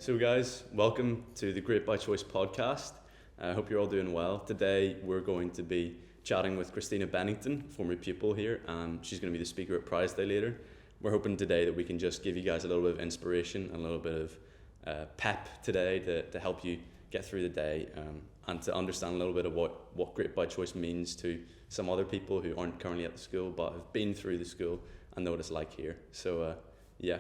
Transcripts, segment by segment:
So guys, welcome to the Great by Choice podcast. I hope you're all doing well. Today we're going to be chatting with Christina Bennington, former pupil here, and she's going to be the speaker at Prize Day later. We're hoping today that we can just give you guys a little bit of inspiration and a little bit of pep today to help you get through the day and to understand a little bit of what Great by Choice means to some other people who aren't currently at the school but have been through the school and know what it's like here. So yeah.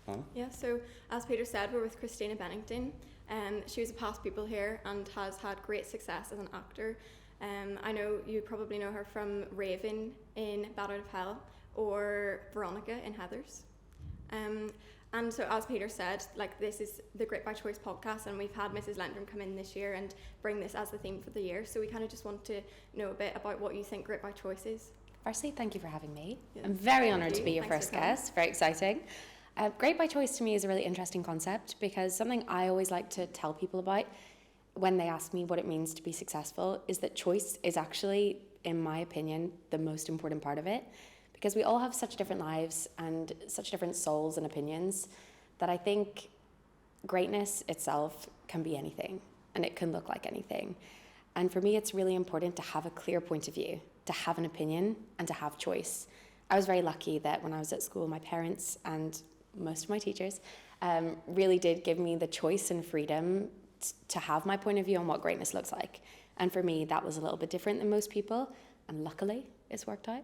Anna? Yeah, so as Peter said, we're with Christina Bennington. She was a past pupil here and has had great success as an actor. I know you probably know her from Raven in Bat Out of Hell or Veronica in Heathers. And so as Peter said, like, this is the Great by Choice podcast, and we've had Mrs. Lendrum come in this year and bring this as the theme for the year. So we kind of just want to know a bit about what you think Great by Choice is. Firstly, thank you for having me. Yeah. I'm very honoured to be your Thanks first guest. Very exciting. Great by Choice to me is a really interesting concept because something I always like to tell people about when they ask me what it means to be successful is that choice is actually, in my opinion, the most important part of it, because we all have such different lives and such different souls and opinions that I think greatness itself can be anything and it can look like anything. And for me, it's really important to have a clear point of view, to have an opinion and to have choice. I was very lucky that when I was at school, my parents and most of my teachers really did give me the choice and freedom to have my point of view on what greatness looks like. And for me, that was a little bit different than most people, and luckily it's worked out.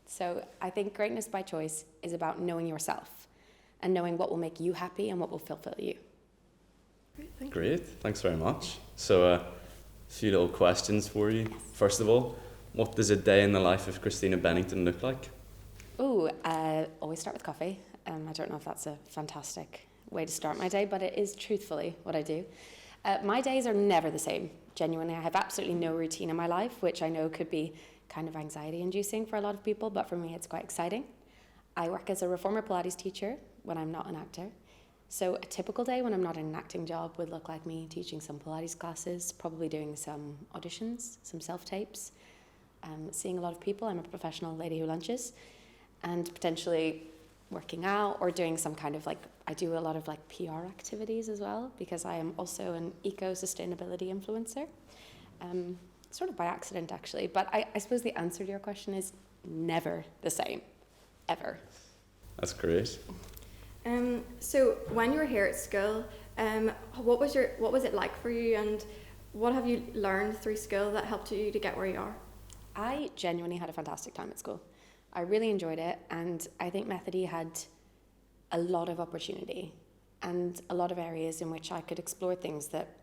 So I think greatness by choice is about knowing yourself and knowing what will make you happy and what will fulfill you. Great, thanks very much. So a few little questions for you. First of all, what does a day in the life of Christina Bennington look like? Always start with coffee. I don't know if that's a fantastic way to start my day, but it is truthfully what I do. My days are never the same. Genuinely, I have absolutely no routine in my life, which I know could be kind of anxiety inducing for a lot of people, but for me it's quite exciting. I work as a reformer Pilates teacher when I'm not an actor. So a typical day when I'm not in an acting job would look like me teaching some Pilates classes, probably doing some auditions, some self-tapes, seeing a lot of people. I'm a professional lady who lunches, and potentially working out or doing some kind of I do a lot of PR activities as well, because I am also an eco-sustainability influencer, sort of by accident actually. But I suppose the answer to your question is never the same, ever. That's great. So when you were here at school, what was it like for you, and what have you learned through school that helped you to get where you are? I genuinely had a fantastic time at school. I really enjoyed it, and I think Methody had a lot of opportunity and a lot of areas in which I could explore things that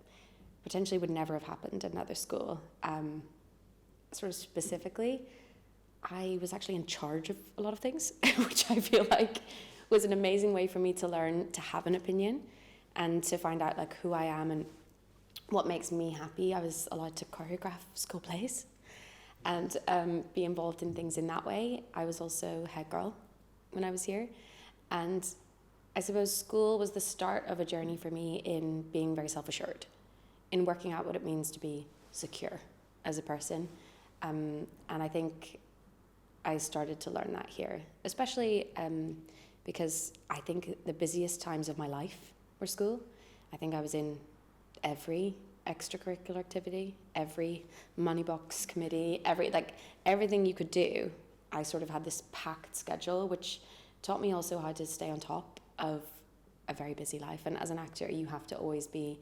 potentially would never have happened in another school. Sort of specifically, I was actually in charge of a lot of things, which I feel like was an amazing way for me to learn to have an opinion and to find out who I am and what makes me happy. I was allowed to choreograph school plays and be involved in things in that way. I was also head girl when I was here. And I suppose school was the start of a journey for me in being very self-assured, in working out what it means to be secure as a person. And I think I started to learn that here, especially because I think the busiest times of my life were school. I think I was in every extracurricular activity, every money box committee, everything you could do. I sort of had this packed schedule, which taught me also how to stay on top of a very busy life. And as an actor, you have to always be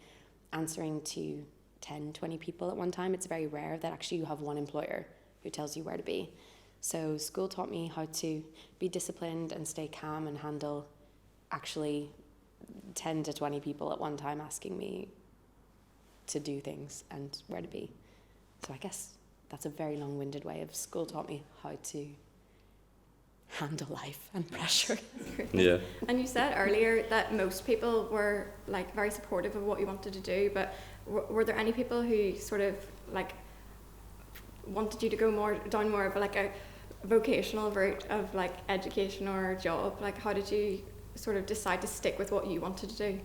answering to 10, 20 people at one time. It's very rare that actually you have one employer who tells you where to be. So school taught me how to be disciplined and stay calm and handle actually 10 to 20 people at one time asking me to do things and where to be. So I guess that's a very long-winded way of school taught me how to handle life and pressure. Yeah. And you said earlier that most people were very supportive of what you wanted to do, but were there any people who sort of wanted you to go down more of a vocational route of education or job? How did you sort of decide to stick with what you wanted to do?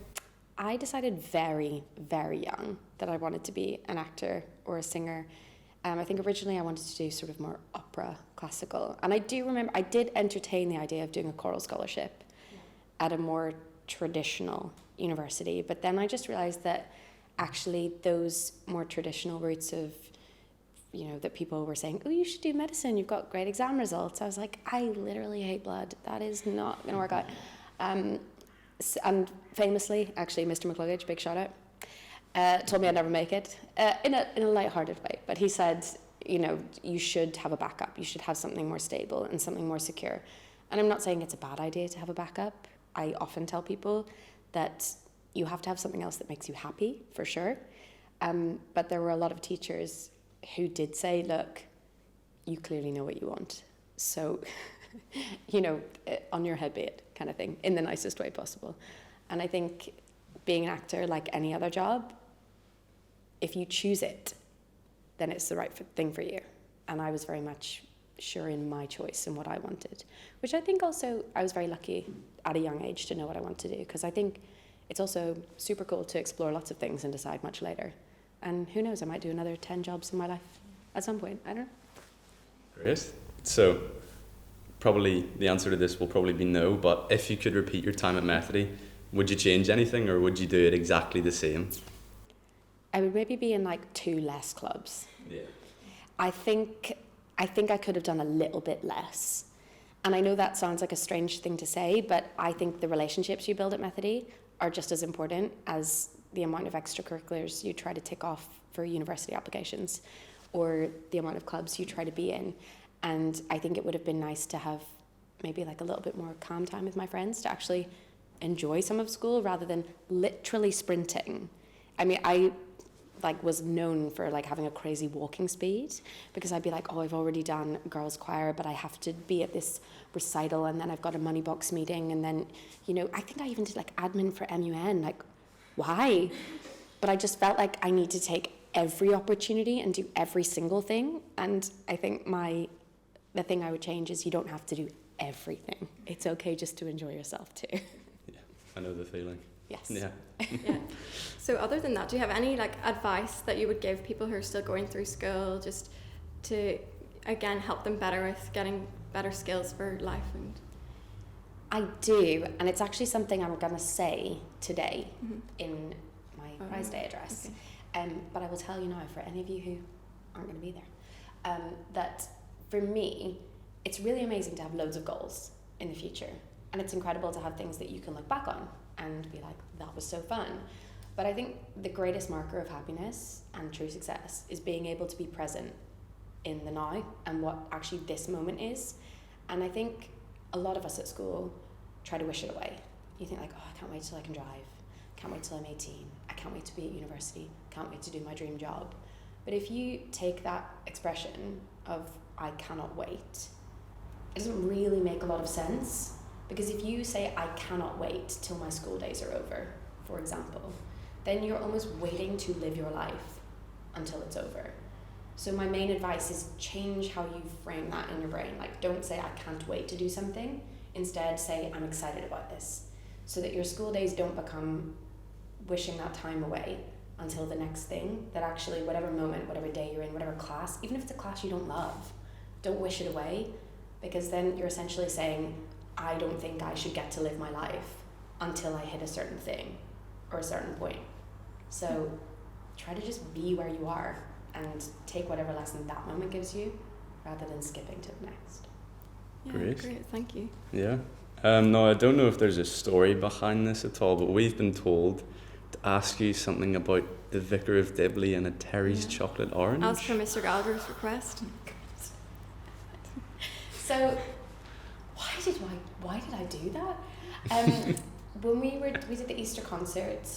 I decided very, very young that I wanted to be an actor or a singer. I think originally I wanted to do sort of more opera, classical. And I do remember I did entertain the idea of doing a choral scholarship at a more traditional university. But then I just realized that actually those more traditional routes of, you know, that people were saying, oh, you should do medicine, you've got great exam results. I was like, I literally hate blood. That is not going to work out. And famously, actually, Mr. McCluggage, big shout out, told me I'd never make it in a lighthearted way. But he said, you know, you should have a backup. You should have something more stable and something more secure. And I'm not saying it's a bad idea to have a backup. I often tell people that you have to have something else that makes you happy, for sure. But there were a lot of teachers who did say, look, you clearly know what you want. So, you know, on your head be it, kind of thing, in the nicest way possible. And I think being an actor, like any other job, if you choose it, then it's the right thing for you. And I was very much sure in my choice and what I wanted, which I think also I was very lucky at a young age to know what I want to do, because I think it's also super cool to explore lots of things and decide much later. And who knows, I might do another 10 jobs in my life at some point. I don't know. Great. So probably the answer to this will probably be no, but if you could repeat your time at Methody, would you change anything or would you do it exactly the same? I would maybe be in like 2 less clubs. Yeah. I think I could have done a little bit less. And I know that sounds like a strange thing to say, but I think the relationships you build at Methody are just as important as the amount of extracurriculars you try to tick off for university applications or the amount of clubs you try to be in. And I think it would have been nice to have maybe like a little bit more calm time with my friends to actually enjoy some of school rather than literally sprinting. I mean, I was known for like having a crazy walking speed, because I'd be like, oh, I've already done girls choir, but I have to be at this recital, and then I've got a money box meeting, and then, you know, I think I even did like admin for MUN. Like, why? But I just felt like I need to take every opportunity and do every single thing. And I think the thing I would change is you don't have to do everything. It's okay just to enjoy yourself too. Yeah, I know the feeling. Yes. Yeah. Yeah. So other than that, do you have any like advice that you would give people who are still going through school, just to again help them better with getting better skills for life? And I do, and it's actually something I'm going to say today in my prize day address. Okay. But I will tell you now, for any of you who aren't going to be there, that for me, it's really amazing to have loads of goals in the future, and it's incredible to have things that you can look back on and be like, that was so fun. But I think the greatest marker of happiness and true success is being able to be present in the now and what actually this moment is. And I think a lot of us at school try to wish it away. You think like, oh, I can't wait till I can drive. Can't wait till I'm 18. I can't wait to be at university. Can't wait to do my dream job. But if you take that expression of I cannot wait, it doesn't really make a lot of sense. Because if you say, I cannot wait till my school days are over, for example, then you're almost waiting to live your life until it's over. So my main advice is change how you frame that in your brain. Like, don't say, I can't wait to do something. Instead, say, I'm excited about this. So that your school days don't become wishing that time away until the next thing. That actually, whatever moment, whatever day you're in, whatever class, even if it's a class you don't love, don't wish it away. Because then you're essentially saying, I don't think I should get to live my life until I hit a certain thing or a certain point. So try to just be where you are and take whatever lesson that moment gives you rather than skipping to the next. Yeah, Great, thank you. Yeah. No, I don't know if there's a story behind this at all, but we've been told to ask you something about the Vicar of Dibley and a Terry's chocolate orange. As per Mr. Gallagher's request. So why did I do that? When we did the Easter concert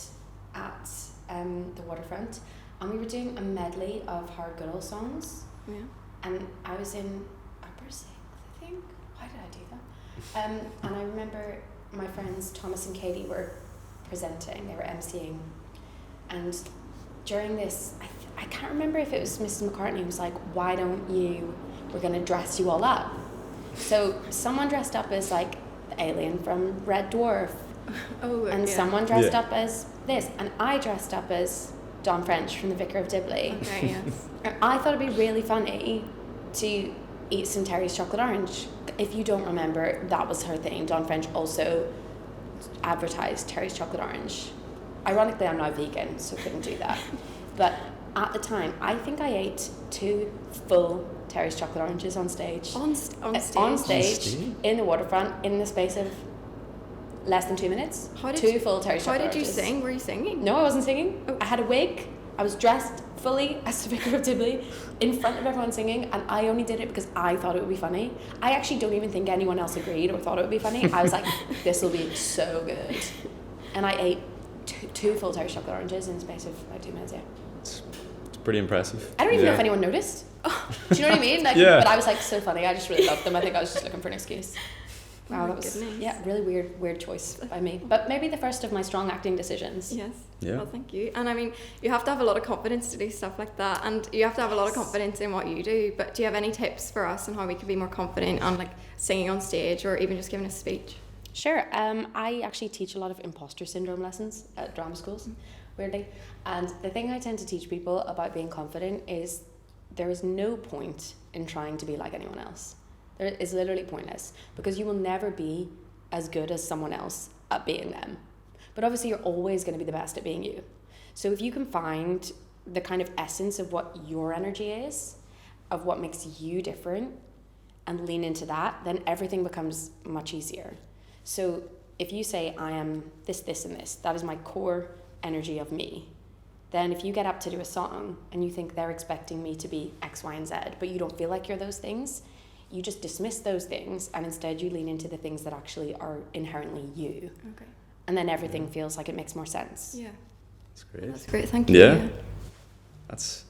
at the waterfront, and we were doing a medley of Howard Goodall songs. Yeah. And I was in upper sixth, I think. Why did I do that? And I remember my friends Thomas and Katie were presenting. They were emceeing, and during this, I can't remember if it was Mrs. McCartney who was like, "Why don't you? We're gonna dress you all up." So someone dressed up as like the alien from Red Dwarf, and someone dressed up as this, and I dressed up as Don French from the Vicar of Dibley. Okay, yes. And I thought it'd be really funny to eat some Terry's chocolate orange. If you don't remember, that was her thing. Don French also advertised Terry's chocolate orange. Ironically, I'm now vegan, so couldn't do that. But at the time, I think I ate 2 full Terry's chocolate oranges on stage. On stage? On stage, in the waterfront, in the space of less than 2 minutes. 2 full Terry's chocolate oranges. How did you sing? Were you singing? No, I wasn't singing. Oh. I had a wig. I was dressed fully as the figure of Dibley in front of everyone singing, and I only did it because I thought it would be funny. I actually don't even think anyone else agreed or thought it would be funny. I was like, this will be so good. And I ate 2 full Terry's chocolate oranges in the space of like 2 minutes, yeah. It's pretty impressive. I don't even know if anyone noticed. Do you know what I mean? Like, Yeah. But I was like, so funny. I just really loved them. I think I was just looking for an excuse. Wow, that was really weird choice by me. But maybe the first of my strong acting decisions. Yes. Yeah. Well, thank you. And I mean, you have to have a lot of confidence to do stuff like that, and you have to have a lot of confidence in what you do. But do you have any tips for us on how we can be more confident on like singing on stage or even just giving a speech? Sure. I actually teach a lot of imposter syndrome lessons at drama schools, weirdly. And the thing I tend to teach people about being confident is there is no point in trying to be like anyone else. There is literally pointless, because you will never be as good as someone else at being them. But obviously you're always going to be the best at being you. So if you can find the kind of essence of what your energy is, of what makes you different, and lean into that, then everything becomes much easier. So if you say, I am this, this, and this, that is my core energy of me, then if you get up to do a song and you think they're expecting me to be X, Y, and Z, but you don't feel like you're those things, you just dismiss those things, and instead you lean into the things that actually are inherently you. Okay. And then everything feels like it makes more sense. Yeah. That's great. That's great. Thank you. Yeah. That's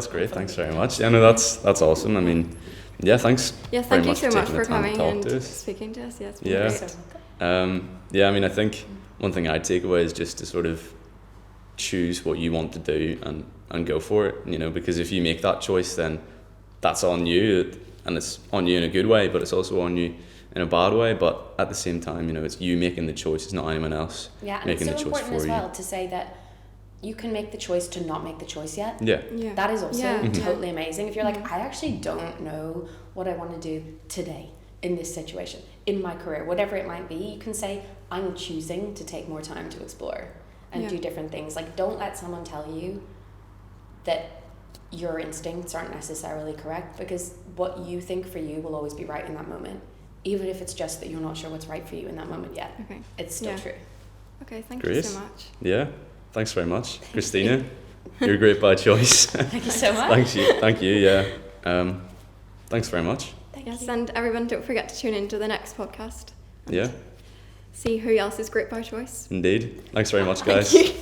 great. Thanks very much. Yeah, no, that's awesome. I mean, yeah, thanks. Yeah, thank you very so much much for for taking the time to coming talk to and us. speaking to us. Yeah, it's been Yeah. great. Yeah, I mean, I think one thing I take away is just to sort of choose what you want to do and go for it, you know, because if you make that choice, then that's on you, and it's on you in a good way, but it's also on you in a bad way. But at the same time, you know, it's you making the choice, it's not anyone else Yeah, and making it's the so choice important for as you. well to say that you can make the choice to not make the choice yet. Yeah. Yeah. That is also Yeah. Mhm. totally amazing. If you're like, Mhm. I actually don't know what I want to do today in this situation, in my career, whatever it might be, you can say, I'm choosing to take more time to explore and Yeah. do different things. Like, don't let someone tell you that your instincts aren't necessarily correct, because what you think for you will always be right in that moment, even if it's just that you're not sure what's right for you in that moment yet. Okay. It's still Yeah. true. Okay. Thank you Great. so much. Yeah. Thanks very much, Christina. You're great by choice. Thank you so much. Thank you. Yeah. Thanks very much. Yes, and everyone, don't forget to tune into the next podcast. Yeah. See who else is great by choice. Indeed. Thanks very much, Thank guys. you.